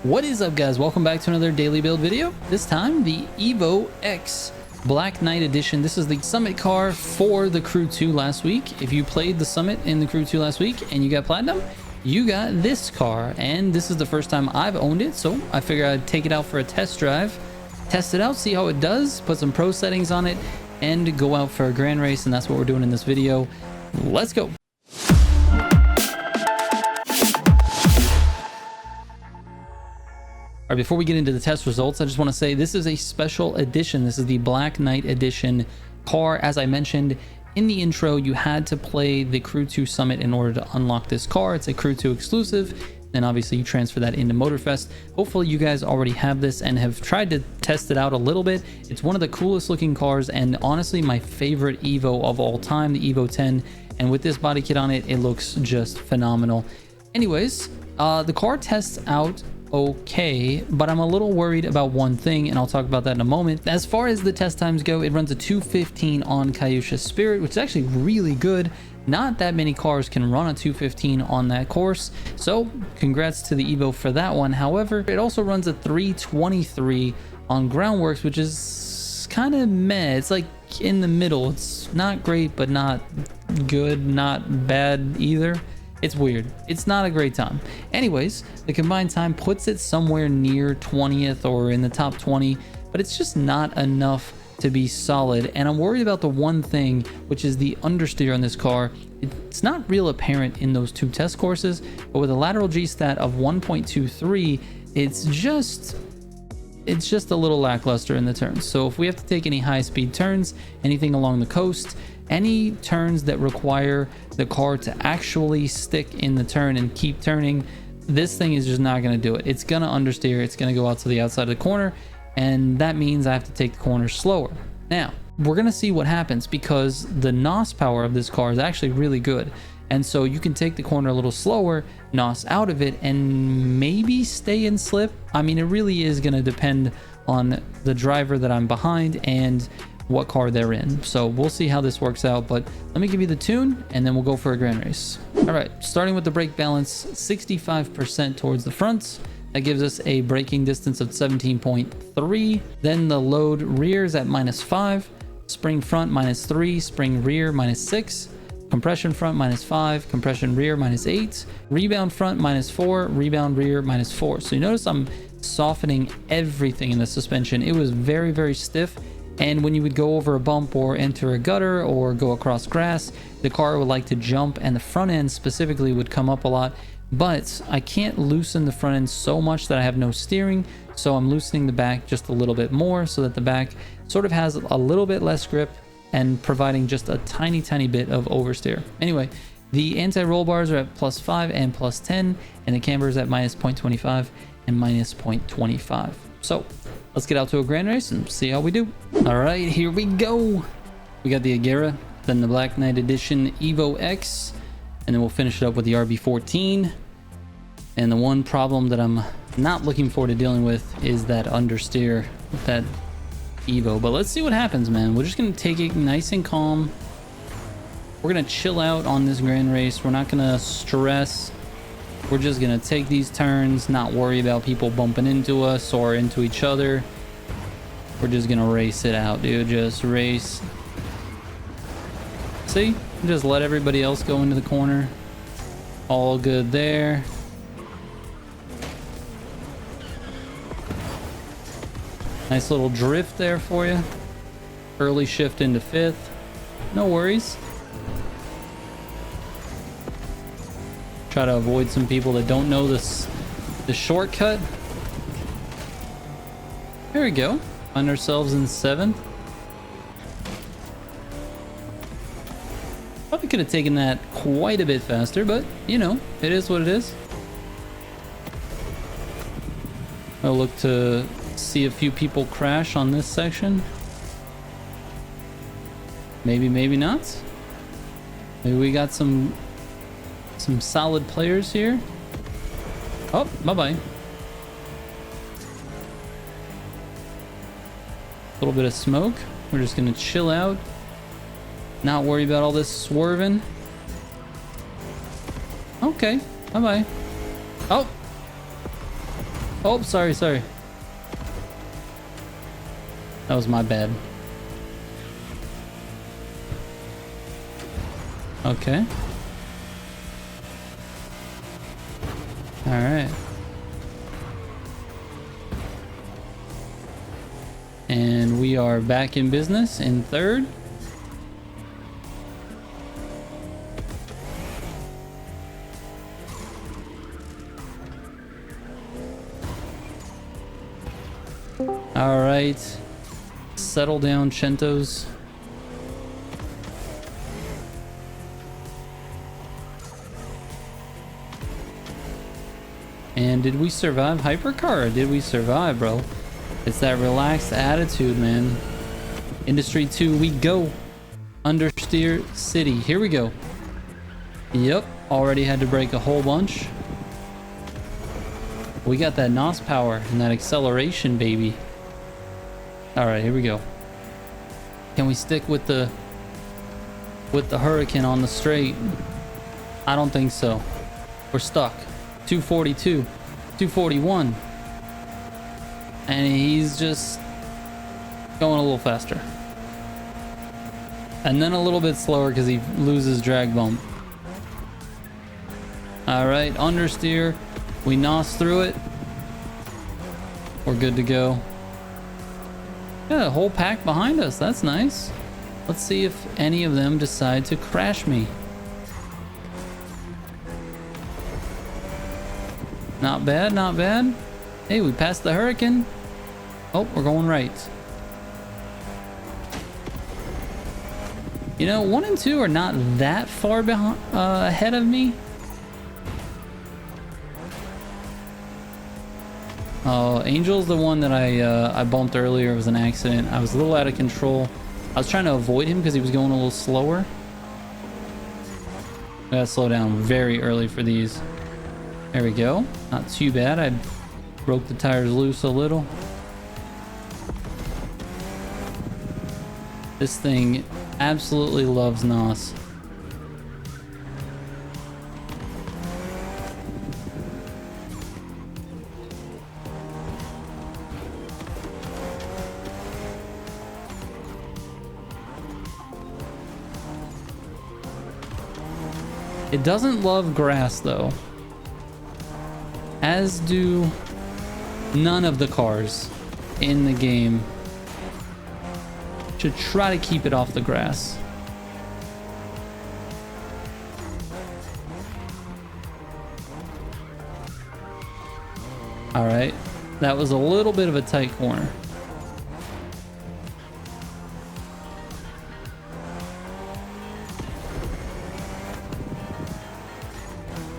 What is up, guys? Welcome back to another daily build video. This time the Evo X Black Knight Edition. This is the summit car for the Crew 2 last week. If you played the summit in the Crew 2 last week and you got platinum, you got this car, and this is the first time I've owned it, so I figured I'd take it out for a test drive, test it out, see how it does, put some pro settings on it, and go out for a grand race. And that's what we're doing in this video. Let's go. All right, before we get into the test results, I just want to say this is a special edition. This is the Black Knight Edition car. As I mentioned in the intro, you had to play the Crew 2 Summit in order to unlock this car. It's a Crew 2 exclusive, and obviously you transfer that into Motorfest. Hopefully you guys already have this and have tried to test it out a little bit. It's one of the coolest looking cars, and honestly my favorite Evo of all time, the Evo 10. And with this body kit on it, it looks just phenomenal. Anyways, the car tests out okay, but I'm a little worried about one thing, and I'll talk about that in a moment. As far as the test times go, it runs a 2:15 on Kyusha Spirit, which is actually really good. Not that many cars can run a 2:15 on that course, so congrats to the Evo for that one. However, it also runs a 3:23 on Groundworks, which is kind of meh. It's like in the middle. It's not great, but not good, not bad either. It's weird. It's not a great time. Anyways, the combined time puts it somewhere near 20th or in the top 20, but it's just not enough to be solid. And I'm worried about the one thing, which is the understeer on this car. It's not real apparent in those two test courses, but with a lateral G stat of 1.23, it's just a little lackluster in the turns. So if we have to take any high speed turns, anything along the coast, any turns that require the car to actually stick in the turn and keep turning, this thing is just not going to do it. It's going to understeer. It's going to go out to the outside of the corner, and that means I have to take the corner slower. Now, we're going to see what happens, because the NOS power of this car is actually really good. And so you can take the corner a little slower, NOS out of it, and maybe stay in slip. I mean, it really is going to depend on the driver that I'm behind and what car they're in. So we'll see how this works out, but let me give you the tune and then we'll go for a grand race. All right, starting with the brake balance, 65% towards the front. That gives us a braking distance of 17.3. Then the load rear is at -5, spring front -3, spring rear -6, compression front -5, compression rear -8, rebound front -4, rebound rear -4. So you notice I'm softening everything in the suspension. It was very, very stiff. And when you would go over a bump or enter a gutter or go across grass, the car would like to jump, and the front end specifically would come up a lot. But I can't loosen the front end so much that I have no steering, so I'm loosening the back just a little bit more so that the back sort of has a little bit less grip and providing just a tiny bit of oversteer. Anyway, the anti-roll bars are at +5 and +10, and the camber is at -0.25 and -0.25. So let's get out to a grand race and see how we do. All right, here we go. We got the Agera, then the Black Knight Edition Evo X, and then we'll finish it up with the RB14. And the one problem that I'm not looking forward to dealing with is that understeer with that Evo. But let's see what happens, man. We're just gonna take it nice and calm. We're gonna chill out on this grand race. We're not gonna stress. We're just gonna take these turns, not worry about people bumping into us or into each other. We're just gonna race it out, dude. Just race. See? Just let everybody else go into the corner. All good there. Nice little drift there for you. Early shift into 5th. No worries. Try to avoid some people that don't know the shortcut. There we go. Find ourselves in 7th. Probably could have taken that quite a bit faster, but you know, it is what it is. I'll look to see a few people crash on this section. Maybe, maybe not. Maybe we got some solid players here. Oh, bye-bye. A little bit of smoke. We're just gonna chill out, not worry about all this swerving. Okay, bye-bye. Oh, Oh, sorry, sorry. That was my bad. Okay. All right. And we are back in business in third. All right. Settle down, Chentos. And did we survive Hypercar, or did we survive, bro? It's that relaxed attitude, man. Industry 2, we go. Understeer City, here we go. Yep, already had to brake a whole bunch. We got that NOS power and that acceleration, baby. All right, here we go. Can we stick with the Hurricane on the straight? I don't think so. We're stuck. 242, 241. And he's just going a little faster. And then a little bit slower because he loses drag bump. All right, understeer. We NOS through it. We're good to go. Got a whole pack behind us. That's nice. Let's see if any of them decide to crash me. Not bad, not bad. Hey, we passed the Hurricane. Oh, we're going right. You know, 1 and 2 are not that far behind, ahead of me. Angel's the one that I bumped earlier. It was an accident. I was a little out of control. I was trying to avoid him because he was going a little slower. I gotta slow down very early for these. There we go. Not too bad. I broke the tires loose a little. This thing absolutely loves NOS. It doesn't love grass though, as do none of the cars in the game. Should try to keep it off the grass. All right, that was a little bit of a tight corner.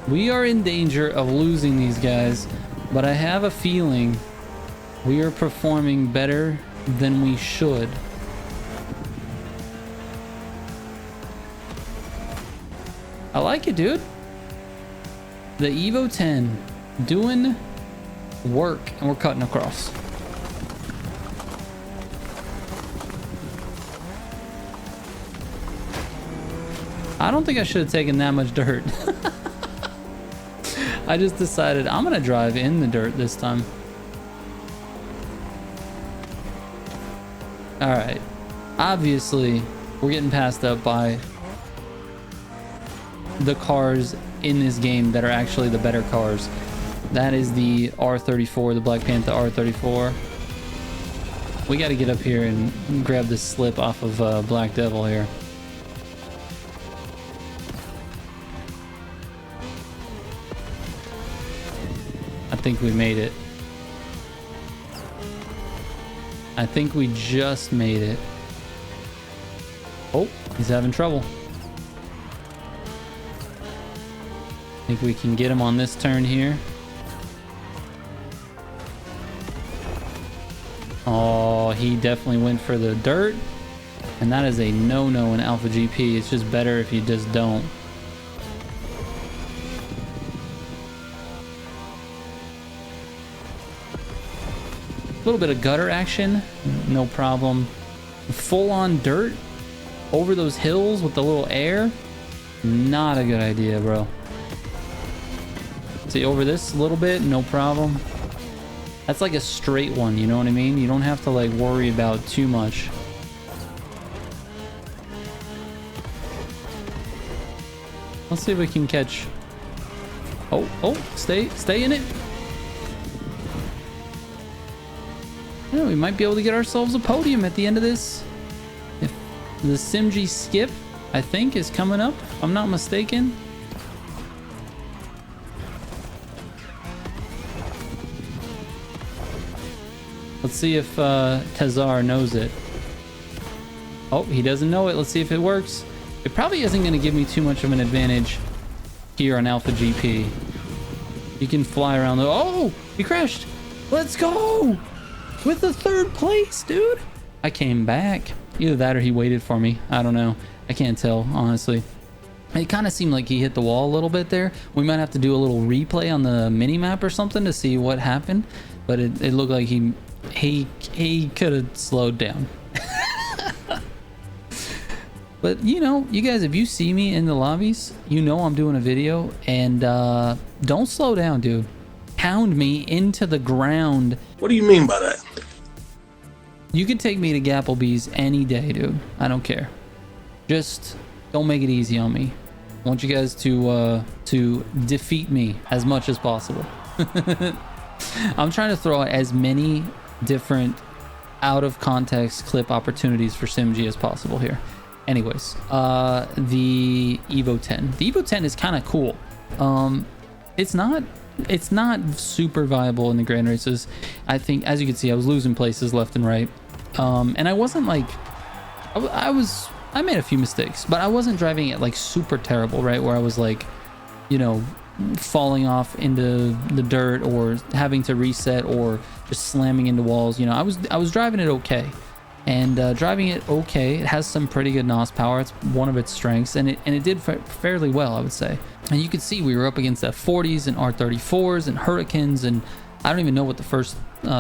We are in danger of losing these guys, but I have a feeling we are performing better than we should. I like it, dude. The Evo 10 doing work, and we're cutting across. I don't think I should have taken that much dirt. I just decided I'm gonna drive in the dirt this time. All right, obviously we're getting passed up by the cars in this game that are actually the better cars. That is the R34, the Black Panther R34. We got to get up here and grab this slip off of Black Devil here. I think we made it. I think we just made it. Oh, he's having trouble. I think we can get him on this turn here. Oh, he definitely went for the dirt. And that is a no-no in Alpha GP. It's just better if you just don't. A little bit of gutter action, no problem. Full on dirt over those hills with the little air, not a good idea, bro. See, over this a little bit, no problem. That's like a straight one, you know what I mean? You don't have to like worry about too much. Let's see if we can catch. Oh, stay in it. Yeah, we might be able to get ourselves a podium at the end of this. If the SimG skip, I think, is coming up, if I'm not mistaken. Let's see if Tazar knows it. Oh, he doesn't know it. Let's see if it works. It probably isn't going to give me too much of an advantage here on Alpha GP. You can fly around the... Oh, he crashed. Let's go. With the 3rd place, dude. I came back. Either that or he waited for me. I don't know. I can't tell, honestly. It kind of seemed like he hit the wall a little bit there. We might have to do a little replay on the mini map or something to see what happened. But it looked like he could have slowed down. But you know, you guys, if you see me in the lobbies, you know I'm doing a video, and don't slow down, dude. Pound me into the ground. What do you mean by that? You could take me to Gapplebee's any day, dude. I don't care. Just don't make it easy on me. I want you guys to defeat me as much as possible. I'm trying to throw out as many different out of context clip opportunities for SimG as possible here. Anyways, the Evo 10. The Evo 10 is kind of cool. It's not super viable in the grand races. I think, as you can see, I was losing places left and right. And I wasn't like, I made a few mistakes, but I wasn't driving it like super terrible, right? Where I was like, you know, falling off into the dirt or having to reset or just slamming into walls. You know, I was driving it okay. And driving it okay, it has some pretty good NOS power. It's one of its strengths, and it did fairly well, I would say. And you could see we were up against F40s and R34s and Hurricanes, and I don't even know what the first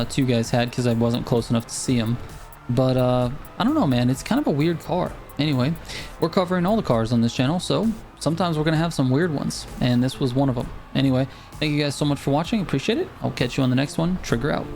2 guys had because I wasn't close enough to see them. But I don't know, man. It's kind of a weird car. Anyway, we're covering all the cars on this channel, so sometimes we're going to have some weird ones, and this was one of them. Anyway, thank you guys so much for watching. Appreciate it. I'll catch you on the next one. Trigger out.